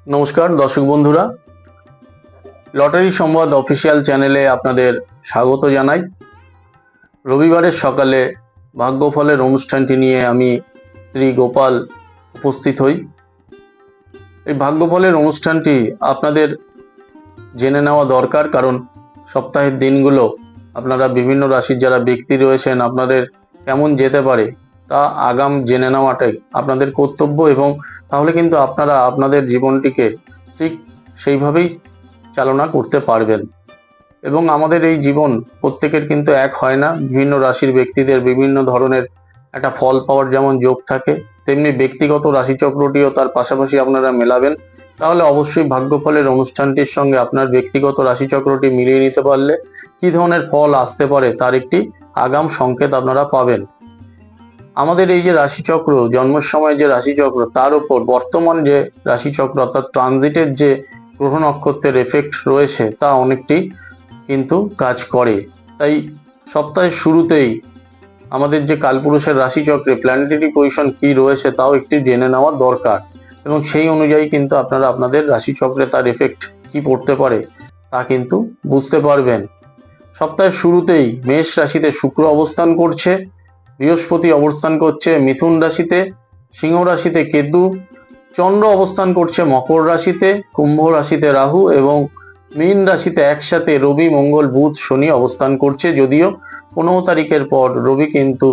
নমস্কার দর্শক বন্ধুরা, লটারি সংবাদ অফিসিয়াল চ্যানেলে আপনাদের স্বাগত জানাই। রবিবারের সকালে ভাগ্যফলের অনুষ্ঠানটি নিয়ে আমি শ্রী গোপাল উপস্থিত হই। এই ভাগ্যফলের অনুষ্ঠানটি আপনাদের জেনে নেওয়া দরকার, কারণ সপ্তাহের দিনগুলো আপনারা বিভিন্ন রাশির যারা ব্যক্তি রয়েছেন আপনাদের কেমন যেতে পারে তা আগাম জেনে নেওয়াটাই আপনাদের কর্তব্য, এবং তাহলে কিন্তু আপনারা আপনাদের জীবনটিকে ঠিক সেইভাবেই চালনা করতে পারবেন। এবং আমাদের এই জীবন প্রত্যেকের কিন্তু এক হয় না, বিভিন্ন রাশির ব্যক্তিদের বিভিন্ন ধরনের একটা ফল পাওয়ার যেমন যোগ থাকে, তেমনি ব্যক্তিগত রাশিচক্রটিও তার পাশাপাশি আপনারা মেলাবেন। তাহলে অবশ্যই ভাগ্যফলের অনুষ্ঠানটির সঙ্গে আপনার ব্যক্তিগত রাশিচক্রটি মিলিয়ে নিতে পারলে কি ধরনের ফল আসতে পারে তার একটি আগাম সংকেত আপনারা পাবেন। আমাদের এই যে রাশিচক্র, জন্মের সময় যে রাশিচক্র, তার উপর বর্তমান যে রাশিচক্র অর্থাৎ ট্রানজিটের যে গ্রহ নক্ষত্রের এফেক্ট রয়েছে তা অনেকটি কিন্তু কাজ করে। তাই সপ্তাহের শুরুতেই আমাদের যে কালপুরুষের রাশিচক্রে প্ল্যানেটারি পজিশন কি রয়েছে তাও একটি জেনে নেওয়া দরকার, এবং সেই অনুযায়ী কিন্তু আপনারা আপনাদের রাশিচক্রে তার এফেক্ট কি পড়তে পারে তা কিন্তু বুঝতে পারবেন। সপ্তাহের শুরুতেই মেষ রাশিতে শুক্র অবস্থান করছে, বৃহস্পতি অবস্থান করছে মিথুন রাশিতে, সিংহ রাশিতে কেতু, চন্দ্র অবস্থান করছে মকর রাশিতে, কুম্ভ রাশিতে রাহু এবং মীন রাশিতে একসাথে রবি, মঙ্গল, বুধ, শনি অবস্থান করছে। যদিও 15 তারিখের পর রবি কিন্তু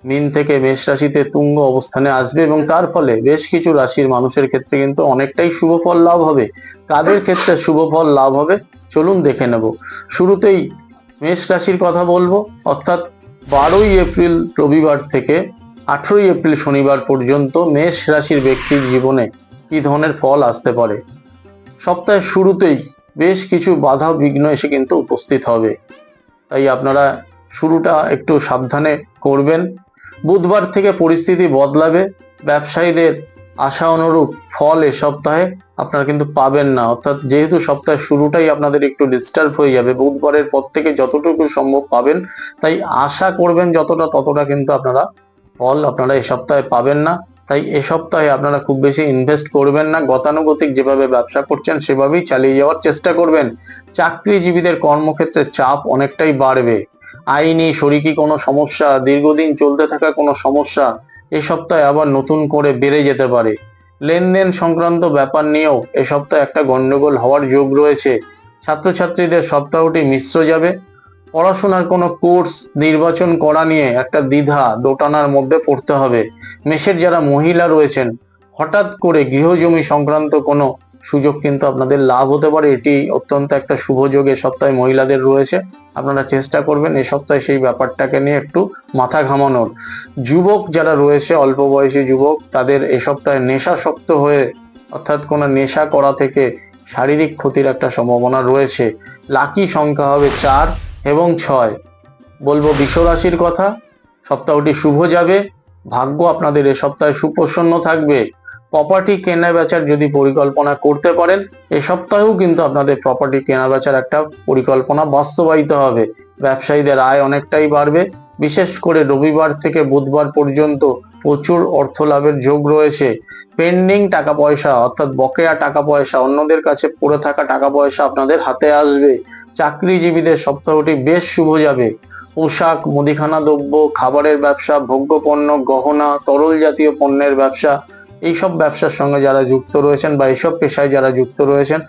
মীন থেকে মেষ রাশিতে তুঙ্গ অবস্থানে আসবে, এবং তার ফলে বেশ কিছু রাশির মানুষের ক্ষেত্রে কিন্তু অনেকটাই শুভ ফল লাভ হবে। কাদের ক্ষেত্রে শুভ ফল লাভ হবে চলুন দেখে নেব। শুরুতেই মেষ রাশির কথা বলবো, অর্থাৎ 12ই এপ্রিল রবিবার থেকে 18ই এপ্রিল শনিবার পর্যন্ত মেষ রাশির ব্যক্তির জীবনে কি ধরনের ফল আসতে পারে। সপ্তাহের শুরুতেই বেশ কিছু বাধা বিঘ্ন এসে কিন্তু উপস্থিত হবে, তাই আপনারা শুরুটা একটু সাবধানে করবেন। বুধবার থেকে পরিস্থিতি বদলাবে, ব্যবসায়ীদের আশা অনুরূপ ফল এ সপ্তাহে আপনারা কিন্তু পাবেন না, অর্থাৎ যেহেতু সপ্তাহের শুরুটাই আপনাদের একটু ডিস্টার্ব হয়ে যাবে, বুধবারের পর থেকে যতটুকু সম্ভব পাবেন, তাই আশা করবেন যতটা ততটা কিন্তু আপনারা ফল আপনারা এ সপ্তাহে পাবেন না। তাই এ সপ্তাহে আপনারা খুব বেশি ইনভেস্ট করবেন না, গতানুগতিক যেভাবে ব্যবসা করছেন সেভাবেই চালিয়ে যাওয়ার চেষ্টা করবেন। চাকরিজীবীদের কর্মক্ষেত্রে চাপ অনেকটাই বাড়বে, আইনি শরিকি কোনো সমস্যা, দীর্ঘদিন চলতে থাকা কোনো সমস্যা এ সপ্তাহে আবার নতুন করে বেড়ে যেতে পারে। লেনদেন সংক্রান্ত ব্যাপার নিয়েও এ সপ্তাহে একটা গন্ডগোল হওয়ার যোগ রয়েছে। ছাত্রছাত্রীদের সপ্তাহটি মিশ্র যাবে, পড়াশোনার কোনো কোর্স নির্বাচন করা নিয়ে একটা দ্বিধা দোটানার মধ্যে পড়তে হবে। মেষের যারা মহিলা রয়েছেন হঠাৎ করে গৃহজমি সংক্রান্ত কোনো সুযোগ কিন্তু আপনাদের লাভ হতে পারে, এটি অত্যন্ত একটা শুভ যোগ এ সপ্তাহে মহিলাদের রয়েছে। আপনারা চেষ্টা করবেন এ সপ্তাহে সেই ব্যাপারটাকে নিয়ে একটু মাথা ঘামানোর। যুবক যারা রয়েছে, অল্প বয়সী যুবক, তাদের এ সপ্তাহে নেশাসক্ত হয়ে অর্থাৎ কোনো নেশা করা থেকে শারীরিক ক্ষতির একটা সম্ভাবনা রয়েছে। লাকি সংখ্যা হবে 4 এবং 6। বলবো বৃষ রাশির কথা, সপ্তাহটি শুভ যাবে, ভাগ্য আপনাদের এ সপ্তাহে সুপ্রসন্ন থাকবে। প্রপার্টি কেনা বেচার যদি পরিকল্পনা করতে পারেন এ সপ্তাহেও কিন্তু আপনাদের প্রপার্টি কেনা বেচার একটা পরিকল্পনা বাস্তবায়িত হবে। ব্যবসায়ীদের আয় অনেকটাই বাড়বে, বিশেষ করে রবিবার থেকে বুধবার পর্যন্ত প্রচুর অর্থ লাভের যোগ রয়েছে। পেন্ডিং টাকা পয়সা অর্থাৎ বকেয়া টাকা পয়সা, অন্যদের কাছে পড়ে থাকা টাকা পয়সা আপনাদের হাতে আসবে। চাকরিজীবীদের সপ্তাহটি বেশ শুভ যাবে। পোশাক, মুদিখানা দ্রব্য, খাবারের ব্যবসা, ভোগ্যপণ্য, গহনা, তরল জাতীয় পণ্যের ব্যবসা, এইসব ব্যবসার সঙ্গে যারা যুক্ত রয়েছেন বা এইসব পেশায় যারা যুক্ত রয়েছেন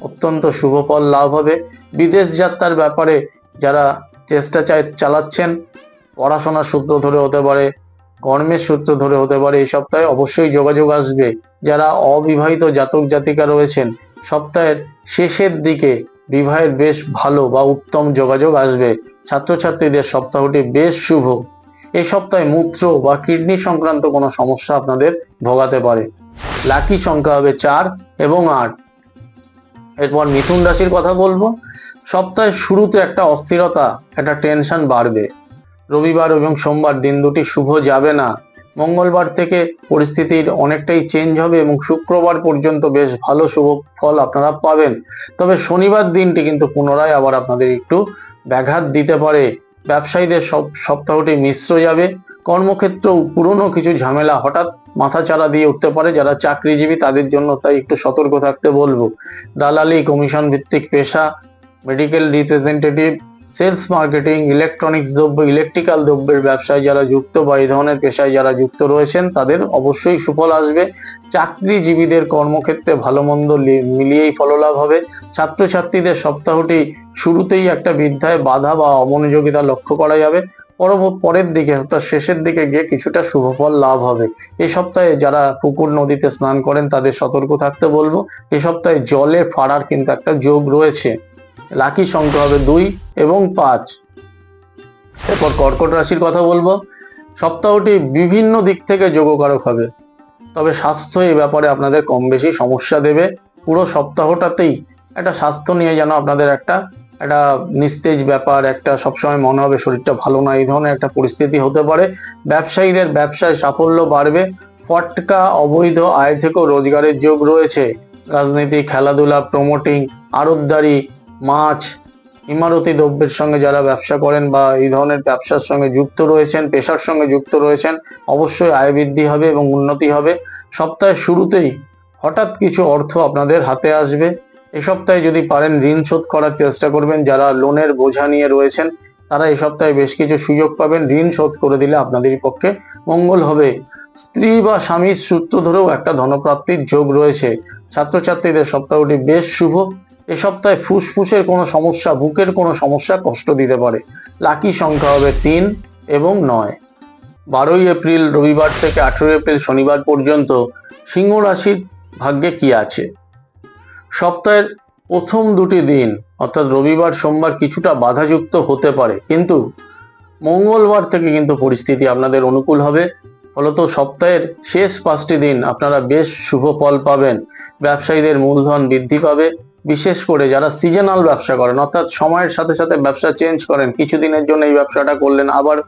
অত্যন্ত শুভ ফল লাভ হবে। বিদেশ যাত্রার ব্যাপারে যারা চেষ্টা চালাচ্ছেন, পড়াশোনার সূত্র ধরে হতে পারে, কর্মের সূত্র ধরে হতে পারে, এই সপ্তাহে অবশ্যই যোগাযোগ আসবে। যারা অবিবাহিত জাতক জাতিকা রয়েছেন সপ্তাহের শেষের দিকে বিবাহের বেশ ভালো বা উত্তম যোগাযোগ আসবে। ছাত্রছাত্রীদের সপ্তাহটি বেশ শুভ। এই সপ্তাহে মূত্র বা কিডনি সংক্রান্ত কোনো সমস্যা আপনাদের ভোগাতে পারে। লাকি সংখ্যা হবে 4 এবং 8। এরপর মিথুন রাশির কথা বলবো। সপ্তাহের শুরুতে একটা অস্থিরতা, একটা টেনশন বাড়বে। রবিবার এবং সোমবার দিন দুটি শুভ যাবে না। মঙ্গলবার থেকে পরিস্থিতির অনেকটাই চেঞ্জ হবে এবং শুক্রবার পর্যন্ত বেশ ভালো শুভ ফল আপনারা পাবেন। তবে শনিবার দিনটি কিন্তু পুনরায় আবার আপনাদের একটু ব্যাঘাত দিতে পারে। ব্যবসায়ীদের সপ্তাহটি মিশ্র যাবে। কর্মক্ষেত্রেও পুরনো কিছু ঝামেলা হঠাৎ মাথাচাড়া দিয়ে উঠতে পারে যারা চাকরিজীবী তাদের জন্য, তাই একটু সতর্ক থাকতে বলবো। দালালি, কমিশন ভিত্তিক পেশা, medical representative, sales marketing, electronics দ্রব্য, ইলেকট্রিক্যাল দ্রব্যের ব্যবসায় যারা যুক্ত বা এই ধরনের পেশায় যারা যুক্ত রয়েছেন তাদের অবশ্যই সুফল আসবে। চাকরিজীবীদের কর্মক্ষেত্রে ভালো মন্দ মিলিয়েই ফললাভ হবে। ছাত্রছাত্রীদের সপ্তাহটি শুরুতেই একটা বিদ্যায় বাধা বা অমনোযোগিতা লক্ষ্য করা যাবে, পরের দিকে অর্থাৎ শেষের দিকে গিয়ে কিছুটা শুভফল লাভ হবে। এই সপ্তাহে যারা পুকুর নদীতে স্নান করেন তাদের সতর্ক থাকতে বলবো। এই সপ্তাহে জলে ফাড়ার কিন্তু একটা যোগ রয়েছে। লাকি সংখ্যা হবে 2 এবং 5। এরপর কর্কট রাশির কথা বলবো। সপ্তাহটি বিভিন্ন দিক থেকে যোগকারক হবে, তবে স্বাস্থ্য এই ব্যাপারে আপনাদের কম বেশি সমস্যা দেবে। পুরো সপ্তাহটাতেই একটা স্বাস্থ্য নিয়ে যেন আপনাদের একটা নিস্তেজ ব্যাপার, একটা সবসময় মনে হবে শরীরটা ভালো না, এই ধরনের একটা পরিস্থিতি হতে পারে। ব্যবসায়ীদের ব্যবসায় সাফল্য বাড়বে। ফটকা, অবৈধ আয় থেকেও রোজগারের যোগ রয়েছে। রাজনীতি, খেলাধুলা, প্রমোটিং, আড়তদারি, মাছ, ইমারতি দ্রব্যের সঙ্গে যারা ব্যবসা করেন বা এই ধরনের ব্যবসার সঙ্গে যুক্ত রয়েছেন, পেশার সঙ্গে যুক্ত রয়েছেন, অবশ্যই আয় বৃদ্ধি হবে এবং উন্নতি হবে। সপ্তাহের শুরুতেই হঠাৎ কিছু অর্থ আপনাদের হাতে আসবে। এই সপ্তাহে যদি পারেন ঋণ শোধ করার চেষ্টা করবেন। যারা লোনের বোঝা নিয়ে রয়েছেন তারা এই সপ্তাহে বেশ কিছু সুযোগ পাবেন, ঋণ শোধ করে দিলে আপনাদেরই পক্ষে মঙ্গল হবে। স্ত্রী বা স্বামীর সূত্র ধরেও একটা ধনপ্রাপ্তির যোগ রয়েছে। ছাত্রছাত্রীদের সপ্তাহটি বেশ শুভ। এ সপ্তাহে ফুসফুসের কোনো সমস্যা, বুকের কোনো সমস্যা কষ্ট দিতে পারে। লাকি সংখ্যা হবে 3 এবং 9। 12 এপ্রিল রবিবার থেকে 18 এপ্রিল শনিবার পর্যন্ত সিংহ রাশির ভাগ্যে কি আছে। সপ্তাহের প্রথম দুটি দিন অর্থাৎ রবিবার সোমবার কিছুটা বাধাযুক্ত হতে পারে, কিন্তু মঙ্গলবার থেকে কিন্তু পরিস্থিতি আপনাদের অনুকূল হবে। ফলত সপ্তাহের শেষ 5টি দিন আপনারা বেশ শুভ ফল পাবেন। ব্যবসায়ীদের মূলধন বৃদ্ধি পাবে। বিশেষ করে যারা সিজনাল ব্যবসা করেন অর্থাৎ সময়ের সাথে সাথে ব্যবসা চেঞ্জ করেন, কিছুদিনের জন্য এই ব্যবসাটা করলেন, আবার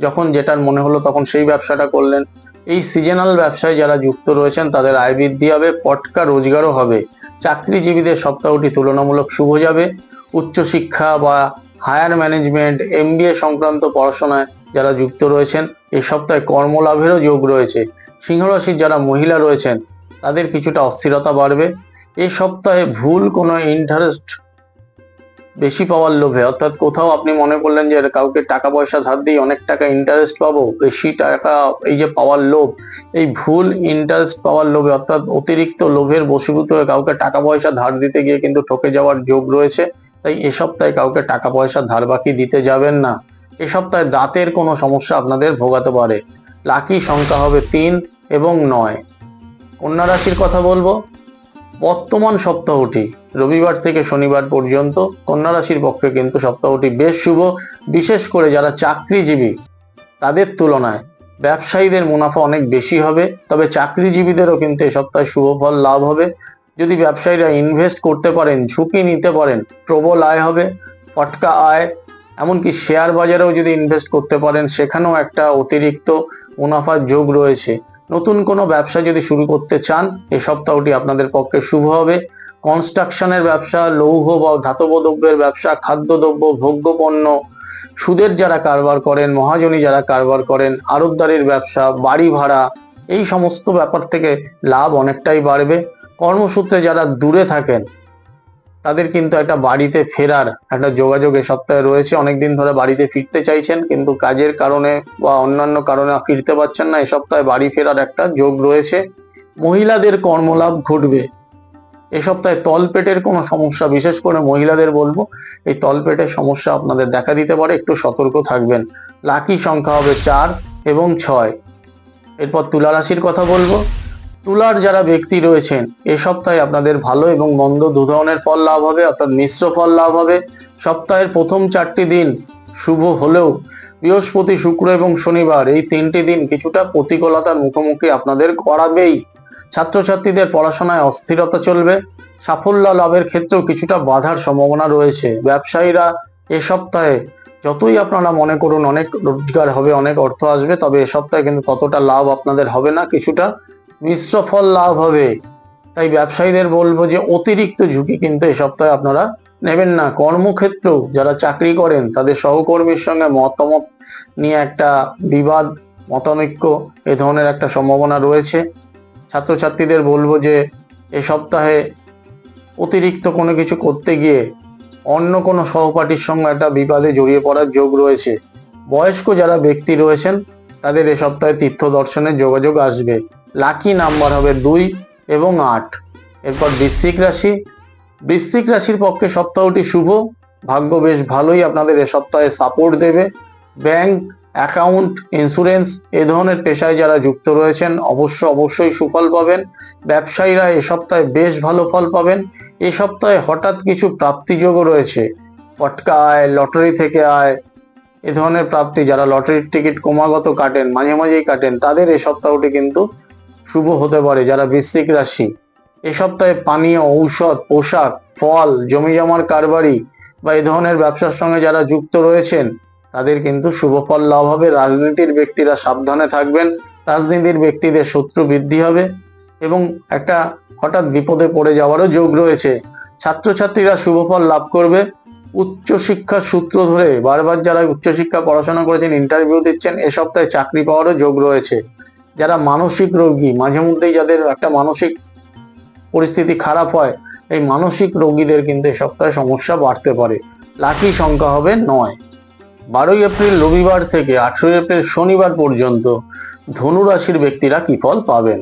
যখন যেটার মনে হলো তখন সেই ব্যবসাটা করলেন, এই সিজনাল ব্যবসায় যারা যুক্ত রয়েছেন তাদের আয় বৃদ্ধি হবে, পটকা রোজগারও হবে। চাকরিজীবীদের সপ্তাহটি তুলনামূলক শুভ যাবে। উচ্চশিক্ষা বা হায়ার ম্যানেজমেন্ট, MBA সংক্রান্ত পড়াশোনায় যারা যুক্ত রয়েছেন এই সপ্তাহে কর্মলাভেরও যোগ রয়েছে। সিংহ রাশির যারা মহিলা রয়েছেন তাদের কিছুটা অস্থিরতা বাড়বে। এই সপ্তাহে ভুল কোনো ইন্টারেস্ট বেশি পাওয়ার লোভে, অর্থাৎ কোথাও আপনি মনে করলেন যে কাউকে টাকা পয়সা ধার দিয়ে অনেক টাকা ইন্টারেস্ট পাবো, বেশি টাকা এই যে পাওয়ার লোভ, এই ভুল ইন্টারেস্ট পাওয়ার লোভে অর্থাৎ অতিরিক্ত লোভের বশীভূত হয়ে কাউকে টাকা পয়সা ধার দিতে গিয়ে কিন্তু ঠকে যাওয়ার যোগ রয়েছে। তাই এ সপ্তাহে কাউকে টাকা পয়সা ধার বাকি দিতে যাবেন না। এ সপ্তাহে দাঁতের কোনো সমস্যা আপনাদের ভোগাতে পারে। লাকি সংখ্যা হবে 3 এবং 9। কন্যা রাশির কথা বলবো। বর্তমান সপ্তাহটি রবিবার থেকে শনিবার পর্যন্ত কন্যা রাশির পক্ষে কিন্তু সপ্তাহটি বেশ শুভ। বিশেষ করে যারা চাকরিজীবী তাদের তুলনায় ব্যবসায়ীদের মুনাফা অনেক বেশি হবে, তবে চাকরিজীবীদেরও কিন্তু এই সপ্তাহে শুভ ফল লাভ হবে। যদি ব্যবসায়ীরা ইনভেস্ট করতে পারেন, ঝুঁকি নিতে পারেন, প্রবল আয় হবে, ফটকা আয়। এমনকি শেয়ার বাজারেও যদি ইনভেস্ট করতে পারেন সেখানেও একটা অতিরিক্ত মুনাফার যোগ রয়েছে। নতুন কোনো ব্যবসা যদি শুরু করতে চান এই সপ্তাহটি আপনাদের পক্ষে শুভ হবে। কনস্ট্রাকশনের ব্যবসা, লৌহ বা ধাতব দ্রব্যের ব্যবসা, খাদ্যদ্রব্য, ভোগ্যপণ্য, সুদের যারা কারবার করেন, মহাজনী যারা কারবার করেন, আড়তদারির ব্যবসা, বাড়ি ভাড়া, এই সমস্ত ব্যাপার থেকে লাভ অনেকটাই বাড়বে। কর্মসূত্রে যারা দূরে থাকেন তাদের কিন্তু একটা বাড়িতে ফেরার একটা যোগাযোগ এ সপ্তাহে রয়েছে। অনেকদিন ধরে বাড়িতে ফিরতে চাইছেন কিন্তু কাজের কারণে বা অন্যান্য কারণে ফিরতে পারছেন না, এ সপ্তাহে বাড়ি ফেরার একটা যোগ রয়েছে। মহিলাদের কর্মলাভ ঘটবে। এ সপ্তাহে তলপেটের কোনো সমস্যা, বিশেষ করে মহিলাদের বলবো এই তলপেটের সমস্যা আপনাদের দেখা দিতে পারে, একটু সতর্ক থাকবেন। লাকি সংখ্যা হবে 4 এবং 6। এরপর তুলা রাশির কথা বলবো। তুলার যারা ব্যক্তি রয়েছেন এ সপ্তাহে আপনাদের ভালো এবং মন্দ দু ধরনের ফল লাভ হবে, অর্থাৎ মিশ্র ফল লাভ হবে। সপ্তাহের প্রথম 4টি দিন শুভ হলেও বৃহস্পতি, শুক্র এবং শনিবার এই 3টি দিন কিছুটা প্রতিকূলতার মুখোমুখি আপনাদের করাবেই। ছাত্রছাত্রীদের পড়াশোনায় অস্থিরতা চলবে। সাফল্য লাভের ক্ষেত্রেও কিছুটা বাধার সম্ভাবনা রয়েছে। ব্যবসায়ীরা এ সপ্তাহে যতই আপনারা মনে করুন অনেক রোজগার হবে, অনেক অর্থ আসবে, তবে এ সপ্তাহে কিন্তু ততটা লাভ আপনাদের হবে না, কিছুটা মিশ্র ফল লাভ হবে। তাই ব্যবসায়ীদের বলবো যে অতিরিক্ত ঝুঁকি কিন্তু এ সপ্তাহে আপনারা নেবেন না। কর্মক্ষেত্রেও যারা চাকরি করেন তাদের সহকর্মীর সঙ্গে মতামত নিয়ে একটা বিবাদ মতানৈক্য এ ধরনের একটা সম্ভাবনা রয়েছে। ছাত্রছাত্রীদের বলবো যে এ সপ্তাহে অতিরিক্ত কোনো কিছু করতে গিয়ে অন্য কোনো সহপাঠীর সঙ্গে একটা বিবাদে জড়িয়ে পড়ার যোগ রয়েছে। বয়স্ক যারা ব্যক্তি রয়েছেন তাদের এ সপ্তাহে তীর্থ দর্শনের যোগাযোগ আসবে। লাকি নাম্বার হবে 2 এবং 8। এরপর বৃশ্চিক রাশি। বৃশ্চিক রাশির পক্ষে সপ্তাহটি শুভ। ভাগ্য বেশ ভালোই আপনাদের এ সপ্তাহে সাপোর্ট দেবে। ব্যাংক, অ্যাকাউন্ট, ইন্স্যুরেন্স এ ধরনের পেশায় যারা যুক্ত রয়েছেন অবশ্যই সুফল পাবেন। ব্যবসায়ীরা এ সপ্তাহে বেশ ভালো ফল পাবেন। এ সপ্তাহে হঠাৎ কিছু প্রাপ্তিযোগও রয়েছে। পটকা আয়, লটারি থেকে আয়, এ ধরনের প্রাপ্তি, যারা লটারির টিকিট ক্রমাগত কাটেন, মাঝে মাঝেই কাটেন, তাদের এই সপ্তাহটি কিন্তু শুভ হতে পারে। যারা বৃশ্চিক রাশি এ সপ্তাহে পানীয়, ঔষধ, পোশাক, ফল, জমি জমার কারবারি বা এই ধরনের ব্যবসার সঙ্গে যারা যুক্ত রয়েছেন তাদের কিন্তু শুভ ফল লাভ হবে। রাজনীতির ব্যক্তিরা সাবধানে থাকবেন। রাজনীতির ব্যক্তিদের শত্রু বৃদ্ধি হবে এবং একটা হঠাৎ বিপদে পড়ে যাওয়ারও যোগ রয়েছে। ছাত্রছাত্রীরা শুভ ফল লাভ করবে। উচ্চশিক্ষার সূত্র ধরে বারবার যারা উচ্চশিক্ষা পড়াশোনা করেছেন, ইন্টারভিউ দিচ্ছেন, এ সপ্তাহে চাকরি পাওয়ারও যোগ রয়েছে। যারা মানসিক রোগী, মাঝে মধ্যেই যাদের একটা মানসিক পরিস্থিতি খারাপ হয়, এই মানসিক রোগীদের কিন্তু এ সপ্তাহে সমস্যা বাড়তে পারে। লাকি সংখ্যা হবে 9। 12 এপ্রিল রবিবার থেকে 18 এপ্রিল শনিবার পর্যন্ত ধনু রাশির ব্যক্তিরা কি ফল পাবেন।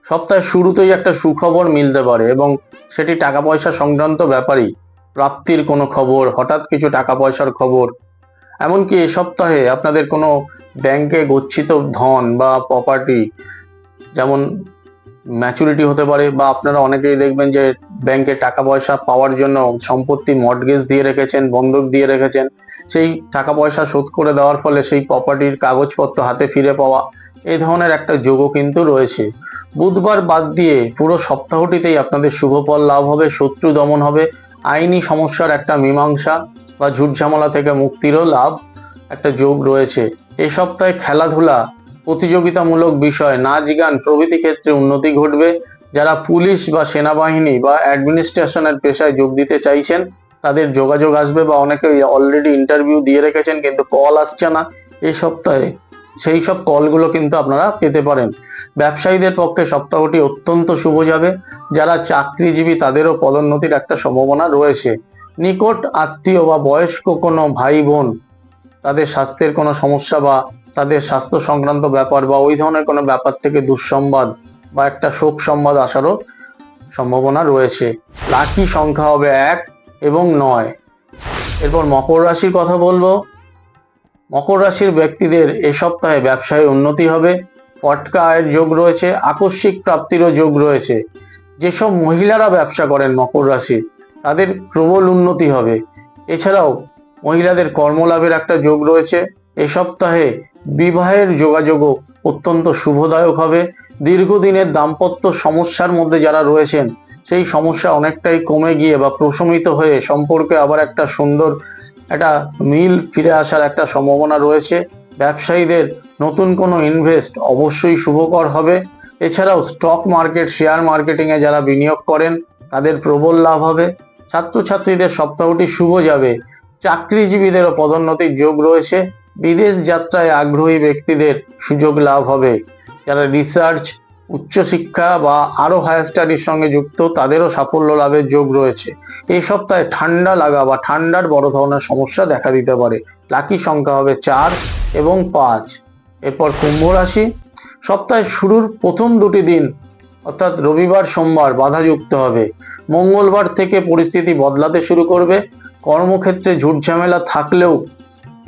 সপ্তাহের শুরুতেই একটা সুখবর মিলতে পারে এবং সেটি টাকা পয়সা সংক্রান্ত ব্যাপারই। প্রাপ্তির কোনো খবর, হঠাৎ কিছু টাকা পয়সার খবর, এমনকি এ সপ্তাহে আপনাদের কোনো ব্যাংকে গচ্ছিত ধন বা প্রপার্টি যেমন ম্যাচুরিটি হতে পারে, বা আপনারা অনেকেই দেখবেন যে ব্যাংকে টাকা পয়সা পাওয়ার জন্য সম্পত্তি মর্টগেজ দিয়ে রেখেছেন, বন্ধক দিয়ে রেখেছেন, সেই টাকা পয়সা শোধ করে দেওয়ার ফলে সেই প্রপার্টির কাগজপত্র হাতে ফিরে পাওয়া, এই ধরনের একটা যোগও কিন্তু রয়েছে। বুধবার বাদ দিয়ে পুরো সপ্তাহটিতেই আপনাদের শুভ ফল লাভ হবে, শত্রু দমন হবে, আইনি সমস্যার একটা মীমাংসা বা ঝুট ঝামেলা থেকে মুক্তিরও লাভ একটা যোগ রয়েছে। এই সপ্তাহে খেলাধুলা, প্রতিযোগিতামূলক বিষয়, নাচ গান প্রভৃতি ক্ষেত্রে উন্নতি ঘটবে। যারা পুলিশ বা সেনাবাহিনী বা অ্যাডমিনিস্ট্রেশনের পেশায় যোগ দিতে চাইছেন তাদের যোগাযোগ আসবে, বা অনেকে অলরেডি ইন্টারভিউ দিয়ে রেখেছেন কিন্তু কল আসছে না, এই সপ্তাহে সেই সব কলগুলো কিন্তু আপনারা পেতে পারেন। ব্যবসায়ীদের পক্ষে সপ্তাহটি অত্যন্ত শুভ যাবে। যারা চাকরিজীবী তাদেরও পদোন্নতির একটা সম্ভাবনা রয়েছে। নিকট আত্মীয় বা বয়স্ক কোনো ভাই বোন তাদের স্বাস্থ্যের কোনো সমস্যা বা তাদের স্বাস্থ্য সংক্রান্ত ব্যাপার বা ওই ধরনের কোনো ব্যাপার থেকে দুঃসংবাদ বা একটা শোক সংবাদ আসারও সম্ভাবনা রয়েছে। লাকি সংখ্যা হবে 1 এবং 9। এরপর মকর রাশির কথা বলবো। মকর রাশির ব্যক্তিদের এ সপ্তাহে ব্যবসায় উন্নতি হবে। পটকা আয়ের যোগ রয়েছে, আকস্মিক প্রাপ্তিরও যোগ রয়েছে। যেসব মহিলারা ব্যবসা করেন মকর রাশি তাদের প্রবল উন্নতি হবে। এছাড়াও মহিলাদের কর্মলাভের একটা যোগ রয়েছে। এ সপ্তাহে বিবাহের যোগাযোগও অত্যন্ত শুভদায়ক হবে। দীর্ঘদিনের দাম্পত্য সমস্যার মধ্যে যারা রয়েছেন সেই সমস্যা অনেকটাই কমে গিয়ে বা প্রশমিত হয়ে সম্পর্কে আবার একটা সুন্দর একটা মিল ফিরে আসার একটা সম্ভাবনা রয়েছে। ব্যবসায়ীদের নতুন কোনো ইনভেস্ট অবশ্যই শুভকর হবে। এছাড়াও স্টক মার্কেট, শেয়ার মার্কেটিং এ যারা বিনিয়োগ করেন তাদের প্রবল লাভ হবে। ছাত্রছাত্রীদের সপ্তাহটি শুভ যাবে। চাকরিজীবীদেরও পদোন্নতির যোগ রয়েছে। বিদেশ যাত্রায় আগ্রহী ব্যক্তিদের সুযোগ লাভ হবে। যারা রিসার্চ, উচ্চশিক্ষা বা আরো হায়ার স্টাডির সঙ্গে যুক্ত তাদেরও সাফল্য লাভের যোগ রয়েছে। এই সপ্তাহে ঠান্ডা লাগা বা ঠান্ডার বড় ধরনের সমস্যা দেখা দিতে পারে। লাকি সংখ্যা হবে 4 এবং 5। এরপর কুম্ভ রাশি। সপ্তাহের শুরুর প্রথম 2টি দিন অর্থাৎ রবিবার, সোমবার বাধাযুক্ত হবে। মঙ্গলবার থেকে পরিস্থিতি বদলাতে শুরু করবে। কর্মক্ষেত্রে ঝুট ঝামেলা থাকলেও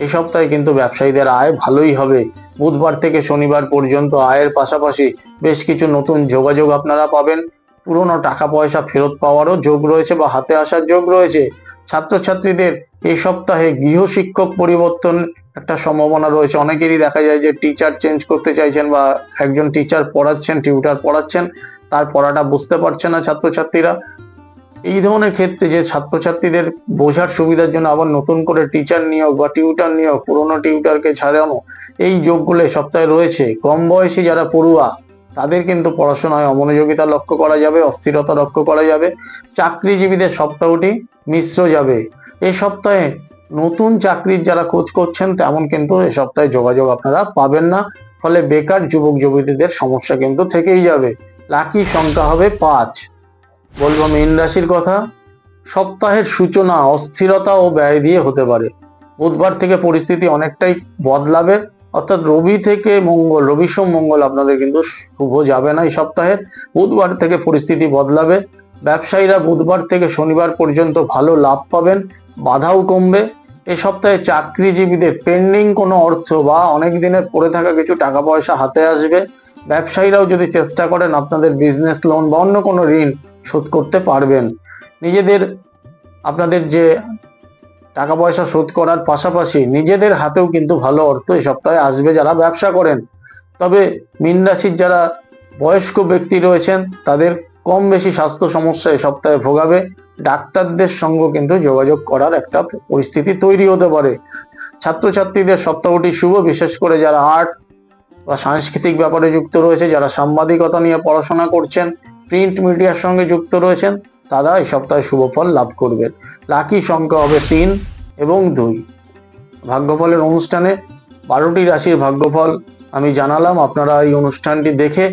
এই সপ্তাহে কিন্তু ব্যবসায়ীদের আয় ভালোই হবে। বুধবার থেকে শনিবার পর্যন্ত আয়ের পাশাপাশি বেশ কিছু নতুন যোগাযোগ আপনারা পাবেন। পুরনো টাকা পয়সা ফেরত পাওয়ারও যোগ রয়েছে বা হাতে আসার যোগ রয়েছে। ছাত্রছাত্রীদের এই সপ্তাহে গৃহশিক্ষক পরিবর্তন একটা সম্ভাবনা রয়েছে। অনেকেরই দেখা যায় যে টিচার চেঞ্জ করতে চাইছেন বা একজন টিচার পড়াচ্ছেন, টিউটার পড়াচ্ছেন, তার পড়াটা বুঝতে পারছে না ছাত্রছাত্রীরা। এই ধরনের ক্ষেত্রে যে ছাত্রছাত্রীদের বোঝার সুবিধার জন্য আবার নতুন করে টিচার নিয়োগ বা টিউটার নিয়োগ, পুরোনো টিউটারকে ছাড়ানো, এই যোগগুলো সপ্তাহে রয়েছে। কম বয়সী যারা পড়ুয়া তাদের কিন্তু পড়াশোনায় অমনোযোগিতা লক্ষ্য করা যাবে, অস্থিরতা লক্ষ্য করা যাবে। চাকরিজীবীদের সপ্তাহটি মিশ্র যাবে। এই সপ্তাহে নতুন চাকরির যারা খোঁজ করছেন তেমন কিন্তু এ সপ্তাহে যোগাযোগ আপনারা পাবেন না, ফলে বেকার যুবক যুবতীদের সমস্যা কিন্তু থেকেই যাবে। লাকি সংখ্যা হবে 5। বলবো মীন রাশির কথা। সপ্তাহের সূচনা অস্থিরতা ও ব্যয় দিয়ে হতে পারে। বুধবার থেকে পরিস্থিতি অনেকটাই বদলাবে, অর্থাৎ রবি থেকে মঙ্গল, রবি সোম মঙ্গল আপনাদের কিন্তু শুভ যাবে না এই সপ্তাহে। বুধবার থেকে পরিস্থিতি বদলাবে। ব্যবসায়ীরা বুধবার থেকে শনিবার পর্যন্ত ভালো লাভ পাবেন, বাধাও কমবে। এই সপ্তাহে চাকরিজীবীদের পেন্ডিং কোনো অর্থ বা অনেক দিনের পড়ে থাকা কিছু টাকা পয়সা হাতে আসবে। ব্যবসায়ীরাও যদি চেষ্টা করেন আপনাদের বিজনেস লোন বা অন্য কোনো ঋণ শোধ করতে পারবেন। আপনাদের যে টাকা পয়সা শোধ করার পাশাপাশি নিজেদের হাতেও কিন্তু ভালো অর্থ এই সপ্তাহে আসবে যারা ব্যবসা করেন। তবে মীন রাশির যারা বয়স্ক ব্যক্তি রয়েছেন তাদের কম বেশি স্বাস্থ্য সমস্যা এই সপ্তাহে ভোগাবে। ডাক্তারদের সঙ্গে কিন্তু যোগাযোগ করার একটা পরিস্থিতি তৈরি হতে পারে। ছাত্রছাত্রীদের সপ্তাহটি শুভ, বিশেষ করে যারা আর্ট বা সাংস্কৃতিক ব্যাপারে যুক্ত রয়েছে, যারা সাংবাদিকতা নিয়ে পড়াশোনা করছেন, প্রিন্ট মিডিয়ার সঙ্গে যুক্ত রয়েছেন, তারা এই সপ্তাহে শুভ ফল লাভ করবেন। লাকি সংখ্যা হবে 3 এবং 2। ভাগ্যফলের অনুষ্ঠানে 12টি রাশির ভাগ্যফল আমি জানালাম। আপনারা এই অনুষ্ঠানটি দেখে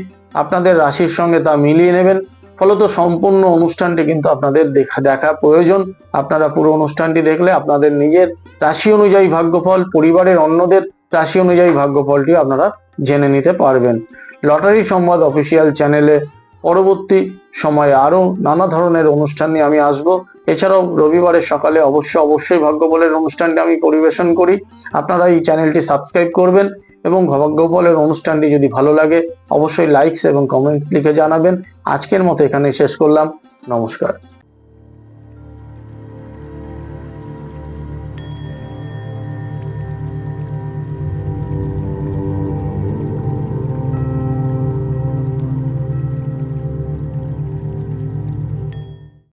আপনাদের রাশির সঙ্গে তা মিলিয়ে নেবেন। ফলত সম্পূর্ণ অনুষ্ঠানটি কিন্তু আপনাদের দেখা প্রয়োজন। আপনারা পুরো অনুষ্ঠানটি দেখলে আপনাদের নিজের রাশি অনুযায়ী ভাগ্যফল, পরিবারের অন্যদের রাশি অনুযায়ী ভাগ্যফলটি আপনারা জেনে নিতে পারবেন। লটারি সংবাদ অফিসিয়াল চ্যানেলে পরবর্তী সময়ে আরো নানা ধরনের অনুষ্ঠান নিয়ে আমি আসব। এছাড়াও রবিবারের সকালে অবশ্যই ভাগ্যফলের অনুষ্ঠানটি আমি পরিবেশন করি। আপনারা এই চ্যানেলটি সাবস্ক্রাইব করবেন এবং ভাগ্যফলের অনুষ্ঠানটি যদি ভালো লাগে অবশ্যই লাইকস এবং কমেন্টস লিখে জানাবেন। আজকের মতো এখানে শেষ করলাম। নমস্কার।